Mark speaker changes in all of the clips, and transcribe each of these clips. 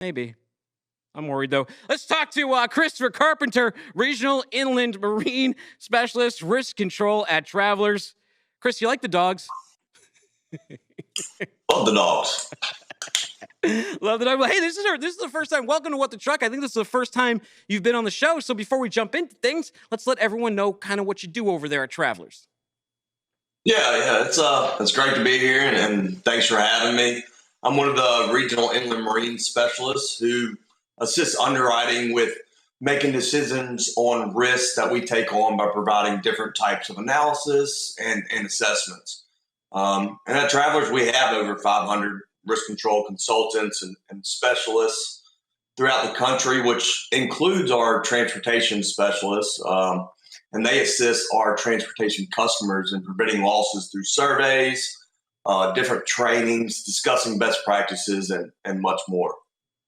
Speaker 1: Maybe. I'm worried, though. Let's talk to Christopher Carpenter, Regional Inland Marine Specialist, Risk Control at Travelers. Chris, you like the dogs?
Speaker 2: Love the dogs.
Speaker 1: Love the dog. Well, hey, this is the first time. Welcome to What the Truck. I think this is the first time you've been on the show. So before we jump into things, let's let everyone know kind of what you do over there at Travelers.
Speaker 2: Yeah, it's great to be here, and thanks for having me. I'm one of the regional inland marine specialists who assists underwriting with making decisions on risks that we take on by providing different types of analysis and assessments. And at Travelers, we have over 500 risk control consultants and specialists throughout the country, which includes our transportation specialists. And they assist our transportation customers in preventing losses through surveys, different trainings, discussing best practices, and much more.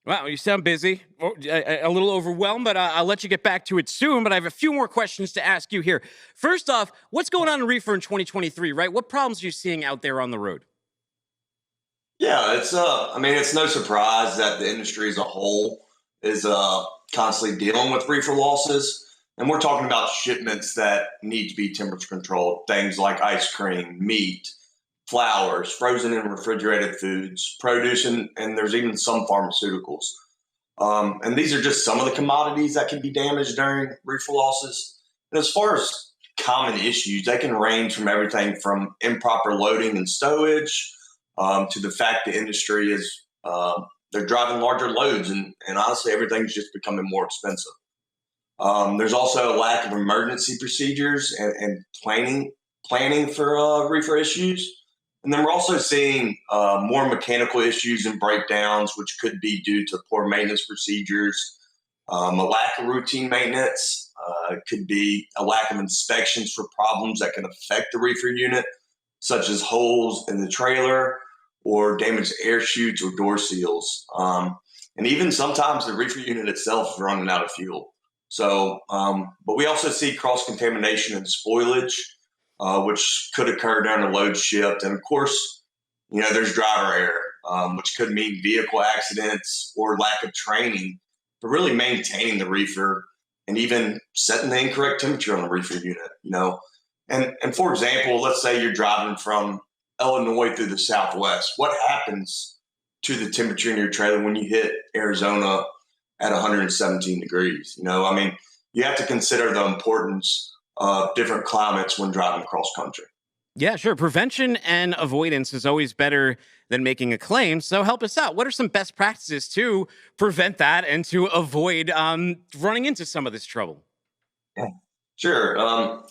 Speaker 1: Wow, you sound busy, a little overwhelmed, but I'll let you get back to it soon. But I have a few more questions to ask you here. First off, what's going on in Reefer in 2023, right? What problems are you seeing out there on the road?
Speaker 2: Yeah, it's no surprise that the industry as a whole is constantly dealing with reefer losses. And we're talking about shipments that need to be temperature controlled, things like ice cream, meat, flowers, frozen and refrigerated foods, produce, and there's even some pharmaceuticals. And these are just some of the commodities that can be damaged during reefer losses. And as far as common issues, they can range from everything from improper loading and stowage to the fact the industry is they're driving larger loads, and honestly, everything's just becoming more expensive. There's also a lack of emergency procedures and planning for reefer issues. And then we're also seeing more mechanical issues and breakdowns, which could be due to poor maintenance procedures, a lack of routine maintenance. It could be a lack of inspections for problems that can affect the reefer unit, such as holes in the trailer or damaged air chutes or door seals. And even sometimes the reefer unit itself is running out of fuel. So, but we also see cross-contamination and spoilage, which could occur during a load shift. And of course, there's driver error, which could mean vehicle accidents or lack of training for really maintaining the reefer and even setting the incorrect temperature on the reefer unit, And for example, let's say you're driving from Illinois through the Southwest. What happens to the temperature in your trailer when you hit Arizona at 117 degrees? You have to consider the importance of different climates when driving cross country.
Speaker 1: Yeah, sure. Prevention and avoidance is always better than making a claim. So help us out. What are some best practices to prevent that and to avoid running into some of this trouble?
Speaker 2: Yeah, sure.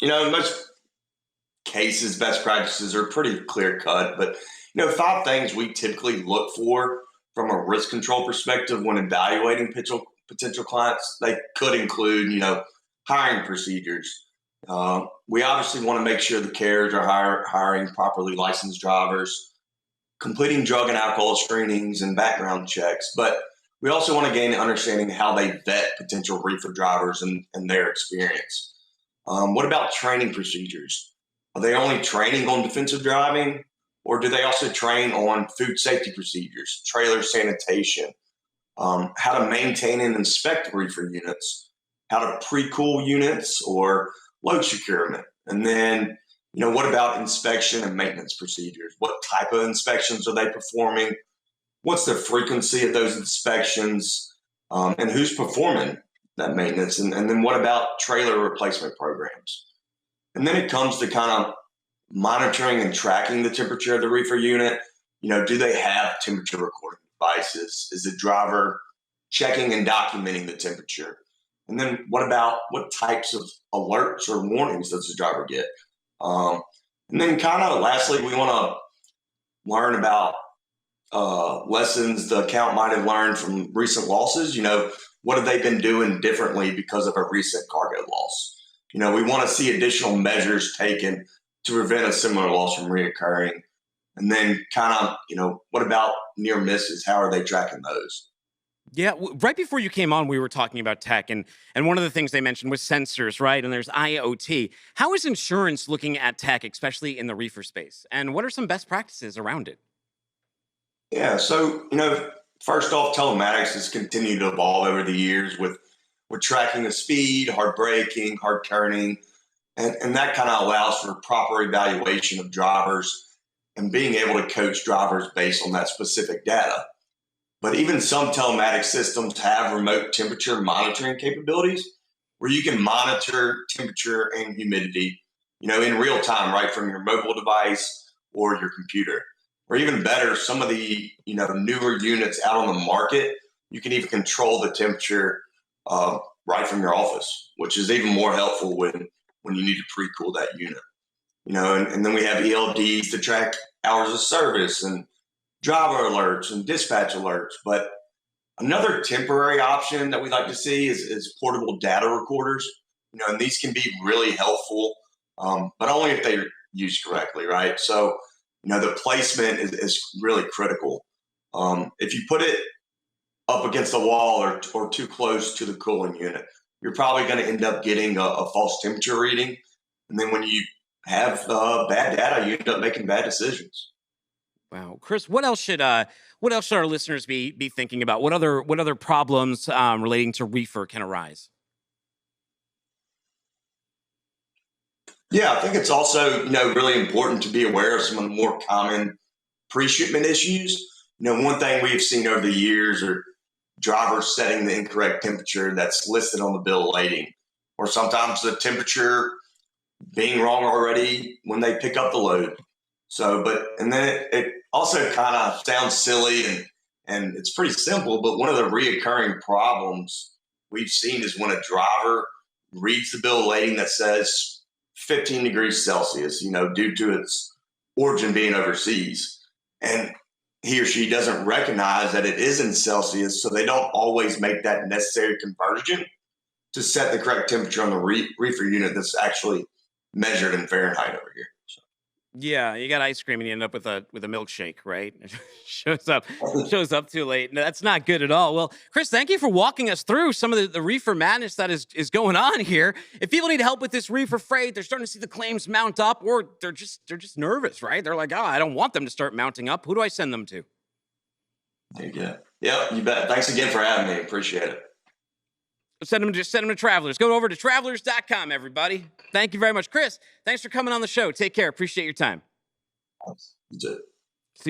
Speaker 2: In most cases, best practices are pretty clear cut, but 5 things we typically look for from a risk control perspective when evaluating potential clients. They could include, hiring procedures. We obviously want to make sure the carriers are hiring properly licensed drivers, completing drug and alcohol screenings and background checks. But we also want to gain an understanding how they vet potential reefer drivers and their experience. What about training procedures? Are they only training on defensive driving, or do they also train on food safety procedures, trailer sanitation, how to maintain and inspect reefer units, how to pre-cool units or load securement? And then, what about inspection and maintenance procedures? What type of inspections are they performing? What's the frequency of those inspections? And who's performing that maintenance? And then what about trailer replacement programs? And then it comes to kind of monitoring and tracking the temperature of the reefer unit. Do they have temperature recording devices? Is the driver checking and documenting the temperature? And then what types of alerts or warnings does the driver get? And then kind of lastly, we want to learn about lessons the account might have learned from recent losses. What have they been doing differently because of a recent cargo loss? We want to see additional measures taken to prevent a similar loss from reoccurring. And then kind of, what about near misses? How are they tracking those?
Speaker 1: Yeah, right before you came on, we were talking about tech, and one of the things they mentioned was sensors, right? And there's IoT. How is insurance looking at tech, especially in the reefer space? And what are some best practices around it?
Speaker 2: Yeah, so, First off, telematics has continued to evolve over the years with tracking the speed, hard braking, hard turning, and that kind of allows for proper evaluation of drivers and being able to coach drivers based on that specific data. But even some telematics systems have remote temperature monitoring capabilities where you can monitor temperature and humidity, in real time, right from your mobile device or your computer. Or even better, some of the newer units out on the market, you can even control the temperature right from your office, which is even more helpful when you need to pre-cool that unit. And then we have ELDs to track hours of service and driver alerts and dispatch alerts. But another temporary option that we like to see is portable data recorders. And these can be really helpful, but only if they're used correctly, right? So, the placement is really critical. If you put it up against the wall or too close to the cooling unit, you're probably going to end up getting a false temperature reading. And then when you have bad data, you end up making bad decisions.
Speaker 1: Wow, Chris, what else should our listeners be thinking about? What other problems relating to reefer can arise?
Speaker 2: Yeah, I think it's also really important to be aware of some of the more common pre-shipment issues. One thing we've seen over the years are drivers setting the incorrect temperature that's listed on the bill of lading, or sometimes the temperature being wrong already when they pick up the load. So, and then it also kind of sounds silly and it's pretty simple, but one of the reoccurring problems we've seen is when a driver reads the bill of lading that says 15 degrees Celsius, due to its origin being overseas. And he or she doesn't recognize that it is in Celsius, so they don't always make that necessary conversion to set the correct temperature on the reefer unit that's actually measured in Fahrenheit over here. So.
Speaker 1: Yeah, you got ice cream and you end up with a milkshake, right? shows up too late. No, that's not good at all. Well, Chris, thank you for walking us through some of the reefer madness that is going on here. If people need help with this reefer freight, they're starting to see the claims mount up, or they're just nervous, right? They're like, I don't want them to start mounting up. Who do I send them to?
Speaker 2: There you go. Yeah, you bet. Thanks again for having me. Appreciate it.
Speaker 1: Send them to Travelers. Go over to travelers.com, everybody. Thank you very much. Chris, thanks for coming on the show. Take care. Appreciate your time.
Speaker 2: You too.